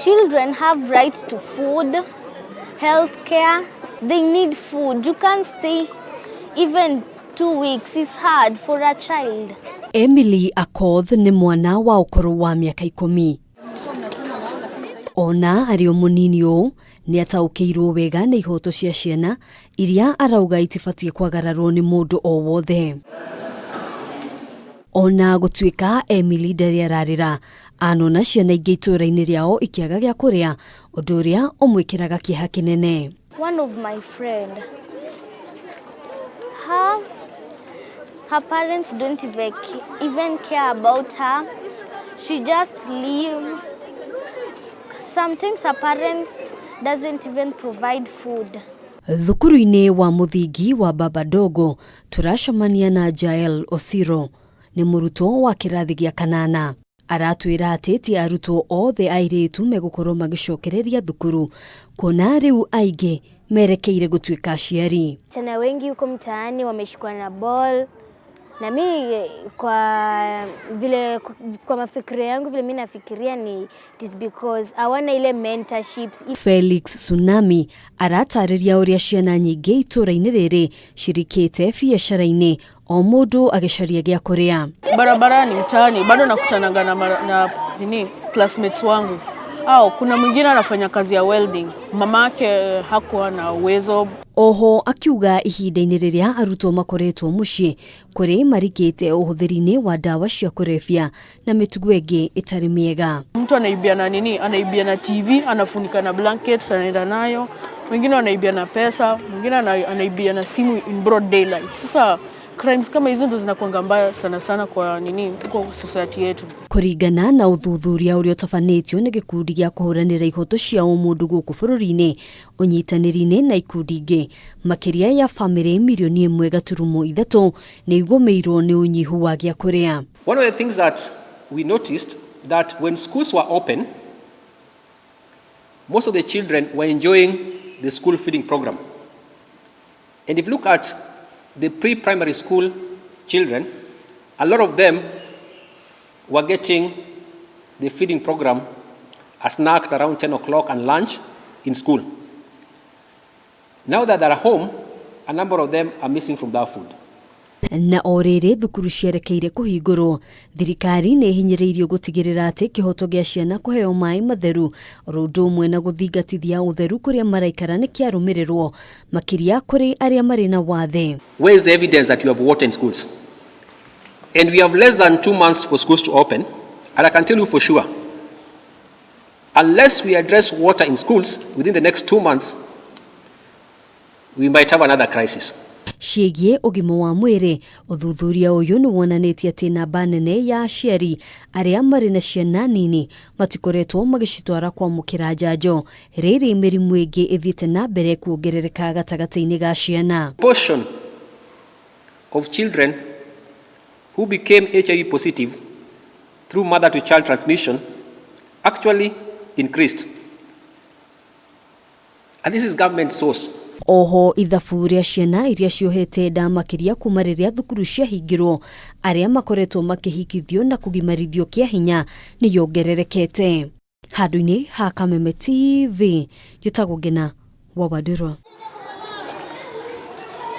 Children have right to food, health care. They need food. You can't stay even 2 weeks. It's hard for a child. Emily Akoth ni mwana wa ukoro wa miaka 10. Ona ari munini o ni ataukiirwo wega na ihoto cia ciana iria arauga itibatie kwagararwo ni mundu o wothe. Ona gutuika Emily ndari ararira anona ciana ingi itura-ini riao ikiaga gya kuria undu uria umwikiraga kieha kinene. One of my friend, her parents don't even care about her. She just leave. Sometimes her parents doesn't even provide food. Thukuru-ini wa muthingi wa Baba Dogo turacemania na Jael Osiro ni muruto wa kirathi gya kanana. Aratwira ati ti arutwo othe airitu megukorwo magicokereria thukuru kona riu aingi merekeire gutuika aciari. Tena wengi huko mtaani wameshikwa na ball. Na mimi kwa mafikira yangu vile mimi nafikiria ni it is because hawana ile mentorships. Felix Tsunami aratariria uria ciana nyingi itura-ini riri shirikite biashara-ini o mundu agicaria gya kuria. Barabarani mtaani bado nakutanaga na classmates wangu. Kuna mwingine anafanya kazi ya welding. Mamake hakuwa na uwezo. Oho akiuga ihinda-ini riria arutwo makoretwo mucii kuri marigite uhuthiri-ini wa dawa cia kurefia na mitugo ingi itari miega. Mtu anaibia na anaibia na TV, anafunika na blanket, anaenda nayo. Wengine wanaibia na pesa, wengine anaibia na simu in broad daylight. Sasa crimes kama hizo ndo zinakuanga mbaya sana kwa kwa society yetu. Kuringana na uthuthuria uria utabanitio ni gikundi gya kuhuranira ihoto cia umundu guku bururi-ini unyitaniri-ini na ikundi ingi makiria ya family milioni 1.3 ni igumiirwo ni unyihu wa gya kuria. One of the things that we noticed that when schools were open, most of the children were enjoying the school feeding program. And if you look at the pre-primary school children, a lot of them were getting the feeding program a snack around 10 o'clock and lunch in school. Now that they're home, a number of them are missing from that food. Na orere thukuru cierekeire kuhingurwo thirikari ni hinyiriirio gutigirira ati kihoto gya ciana kuheo mai matheru rundu umwe na guthingatithia utheru kuria maraikara ni kiarumirirwo makiria kuri aria mari na wathe. Where is the evidence that you have water in schools? And we have less than 2 months for schools to open, and I can tell you for sure, unless we address water in schools within the next 2 months, we might have another crisis. Ciĩgiĩ ũgima wa mwĩrĩ uthuthuria uyu ni wonanitie ati namba nene ya aciari aria mari na ciana nini matikoretwo magicitwara kwamũkĩra njanjo rĩrĩ mĩrimũ ĩngĩ ithiĩte na mbere kuongerereka gatagati-inĩ ga ciana. Portion of children who became HIV positive through mother to child transmission actually increased, and this is government source. Oho ithabu ria ciana iria ciohete nda makiria kuma riria thukuru ciahingirwo aria makoretwo makihikithio na kugimarithio kia hinya ni yongererekete. Handu-ini ha Kameme TV, Gukunguira wa Wadurwa.